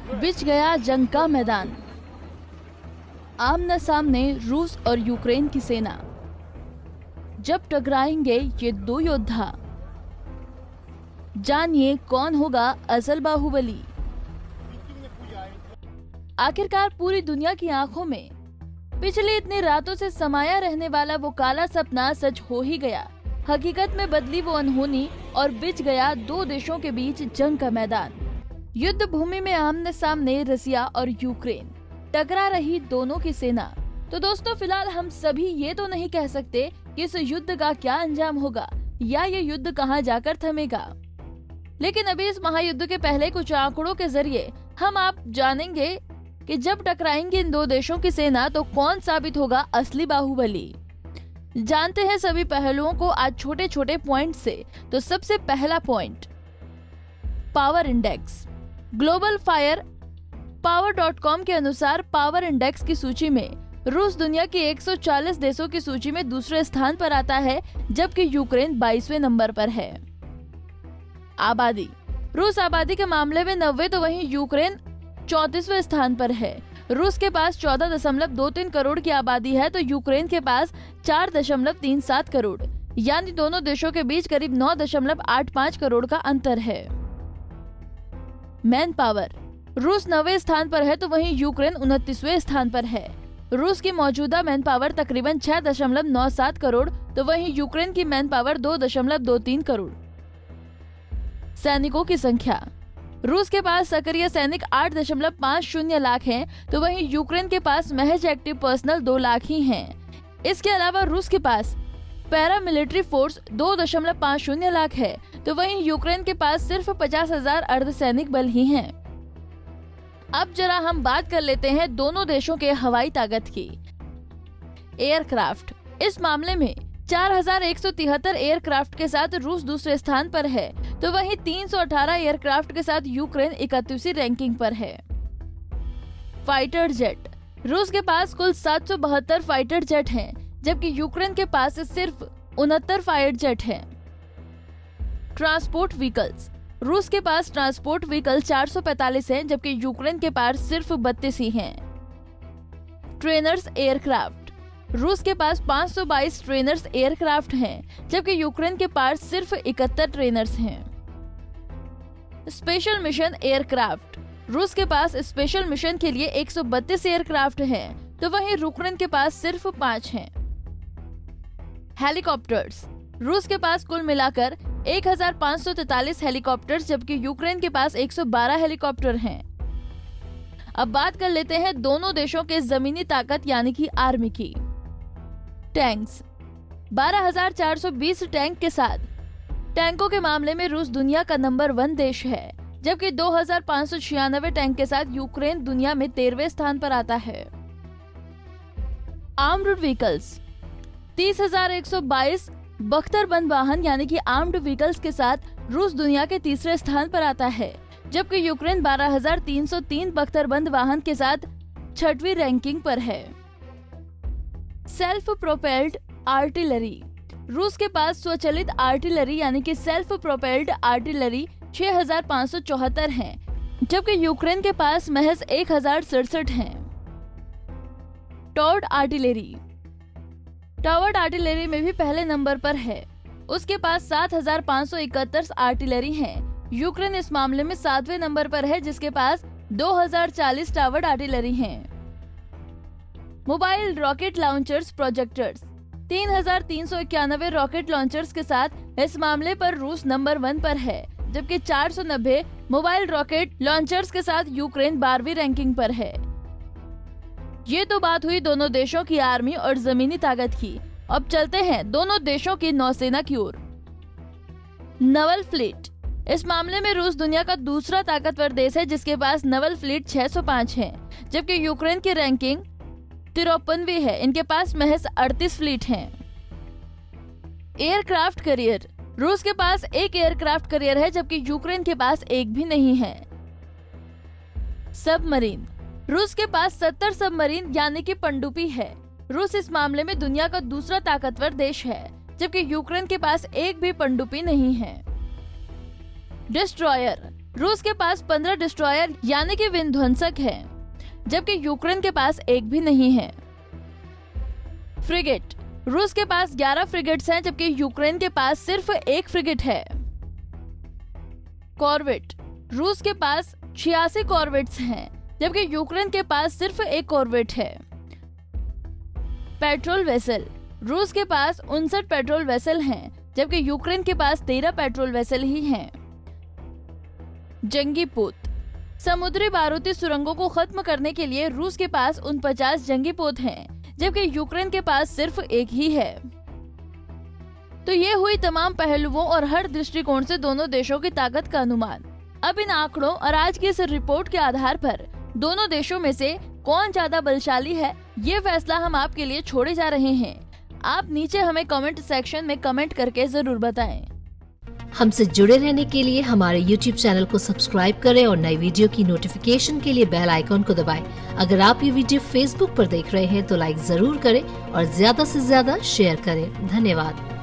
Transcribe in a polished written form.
बिछ गया जंग का मैदान। आमने सामने रूस और यूक्रेन की सेना। जब टकराएंगे ये दो योद्धा, जानिए कौन होगा असल बाहुबली। आखिरकार पूरी दुनिया की आंखों में पिछले इतने रातों से समाया रहने वाला वो काला सपना सच हो ही गया। हकीकत में बदली वो अनहोनी और बिछ गया दो देशों के बीच जंग का मैदान। युद्ध भूमि में आमने सामने रसिया और यूक्रेन, टकरा रही दोनों की सेना। तो दोस्तों, फिलहाल हम सभी ये तो नहीं कह सकते कि इस युद्ध का क्या अंजाम होगा या ये युद्ध कहां जाकर थमेगा, लेकिन अभी इस महायुद्ध के पहले कुछ आंकड़ों के जरिए हम आप जानेंगे कि जब टकराएंगे इन दो देशों की सेना तो कौन साबित होगा असली बाहुबली। जानते हैं सभी पहलुओं को आज छोटे छोटे पॉइंट से। तो सबसे पहला point, power index. Global fire पावर.com के अनुसार पावर इंडेक्स की सूची में रूस दुनिया के 140 देशों की सूची में दूसरे स्थान पर आता है, जबकि यूक्रेन 22वें नंबर पर है। आबादी, रूस आबादी के मामले में 90 तो वहीं यूक्रेन 34वें स्थान पर है। रूस के पास 14.23 करोड़ की आबादी है तो यूक्रेन के पास 4.37 करोड़, यानी दोनों देशों के बीच करीब 9.85 करोड़ का अंतर है। मैन पावर, रूस 9वें स्थान पर है तो वहीं यूक्रेन 29वें स्थान पर है। रूस की मौजूदा मैन पावर तकरीबन 6.97 करोड़ तो वहीं यूक्रेन की मैन पावर 2.23 करोड़। सैनिकों की संख्या, रूस के पास सक्रिय सैनिक 8.50 लाख हैं, तो वहीं यूक्रेन के पास महज एक्टिव पर्सनल 2 लाख ही हैं। इसके अलावा रूस के पास पैरामिलिट्री फोर्स 2.50 लाख है, तो वहीं यूक्रेन के पास सिर्फ 50,000 अर्धसैनिक बल ही हैं। अब जरा हम बात कर लेते हैं दोनों देशों के हवाई ताकत की। एयरक्राफ्ट, इस मामले में 4,173 एयरक्राफ्ट के साथ रूस दूसरे स्थान पर है, तो वहीं 318 एयरक्राफ्ट के साथ यूक्रेन 31वीं रैंकिंग पर है। फाइटर जेट, रूस के पास कुल 772 फाइटर जेट हैं, जबकि यूक्रेन के पास सिर्फ 69 फाइटर जेट हैं। ट्रांसपोर्ट व्हीकल्स, रूस के पास ट्रांसपोर्ट व्हीकल 445 हैं, जबकि यूक्रेन के पास सिर्फ 32 ही हैं। ट्रेनर्स एयरक्राफ्ट, रूस के पास 522 ट्रेनर्स एयरक्राफ्ट हैं, जबकि यूक्रेन के पास सिर्फ 71 ट्रेनर्स हैं। स्पेशल मिशन एयरक्राफ्ट, रूस के पास स्पेशल मिशन के लिए 132 एयरक्राफ्ट हैं, तो वहीं यूक्रेन के पास सिर्फ 5 हैं। हेलीकॉप्टर्स, रूस के पास कुल मिलाकर 1543 हेलीकॉप्टर्स, जबकि यूक्रेन के पास 112 हेलीकॉप्टर हैं। अब बात कर लेते हैं दोनों देशों के जमीनी ताकत यानी कि आर्मी की। टैंक्स, 12,420 टैंक के साथ टैंकों के मामले में रूस दुनिया का नंबर 1 देश है, जबकि 2,596 टैंक के साथ यूक्रेन दुनिया में 13वें स्थान पर आता है। आर्म्ड व्हीकल्स, 30,122 बख्तरबंद वाहन यानी कि आर्म्ड व्हीकल्स के साथ रूस दुनिया के तीसरे स्थान पर आता है, जबकि यूक्रेन 12,303 बख्तरबंद वाहन के साथ 6वीं रैंकिंग पर है। सेल्फ प्रोपेल्ड आर्टिलरी, रूस के पास स्वचालित आर्टिलरी यानी कि सेल्फ प्रोपेल्ड आर्टिलरी 6,574 हैं, जबकि यूक्रेन के पास महज 1,067 हैं। टॉर्ड आर्टिलरी, टॉवर्ड आर्टिलरी में भी पहले नंबर पर है, उसके पास 7,571 आर्टिलरी हैं। यूक्रेन इस मामले में 7वें नंबर पर है, जिसके पास 2,040 टावर्ड आर्टिलरी हैं। Mobile rocket launchers projectors, 3,391 rocket launchers के साथ इस मामले पर रूस नंबर 1 पर है, जबकि 490 मोबाइल रॉकेट लॉन्चर्स के साथ यूक्रेन 12वीं रैंकिंग पर है। ये तो बात हुई दोनों देशों की आर्मी और जमीनी ताकत की। अब चलते हैं दोनों देशों की नौसेना की ओर। नवल फ्लीट, इस मामले में रूस दुनिया का दूसरा ताकतवर देश है, जिसके पास नवल फ्लीट 605 है, जबकि यूक्रेन की रैंकिंग 53वीं है, इनके पास महज 38 फ्लीट हैं। एयरक्राफ्ट करियर, रूस के पास एक एयरक्राफ्ट करियर है, जबकि यूक्रेन के पास एक भी नहीं है। सबमरीन, रूस के पास 70 सबमरीन यानी कि पनडुब्बी है। रूस इस मामले में दुनिया का दूसरा ताकतवर देश है, जबकि यूक्रेन के पास एक भी पनडुब्बी नहीं है। डिस्ट्रॉयर, रूस के पास 15 डिस्ट्रॉयर यानी कि विध्वंसक हैं, जबकि यूक्रेन के पास एक भी नहीं है। फ्रिगेट, रूस के पास 11 फ्रिगेट्स हैं, जबकि यूक्रेन के पास सिर्फ एक फ्रिगेट है। कॉर्वेट, रूस के पास 86 कॉर्वेट्स हैं, जबकि यूक्रेन के पास सिर्फ एक कॉर्वेट है। पेट्रोल वेसल, रूस के पास 59 पेट्रोल वेसल हैं, जबकि यूक्रेन के पास 13 पेट्रोल वेसल ही हैं। जंगी पोत, समुद्री बारूदी सुरंगों को खत्म करने के लिए रूस के पास 49 जंगी पोत हैं, जबकि यूक्रेन के पास सिर्फ एक ही है। तो ये हुई तमाम पहलुओं और हर दृष्टिकोण से दोनों देशों की ताकत का अनुमान। अब इन आंकड़ों और आज की इस रिपोर्ट के आधार पर दोनों देशों में से कौन ज्यादा बलशाली है, ये फैसला हम आपके लिए छोड़े जा रहे हैं। आप नीचे हमें कमेंट सेक्शन में कमेंट करके जरूर बताएं। हमसे जुड़े रहने के लिए हमारे YouTube चैनल को सब्सक्राइब करें और नई वीडियो की नोटिफिकेशन के लिए बेल आइकॉन को दबाएं। अगर आप ये वीडियो Facebook पर देख रहे हैं तो लाइक जरूर करें और ज्यादा से ज्यादा शेयर करें। धन्यवाद।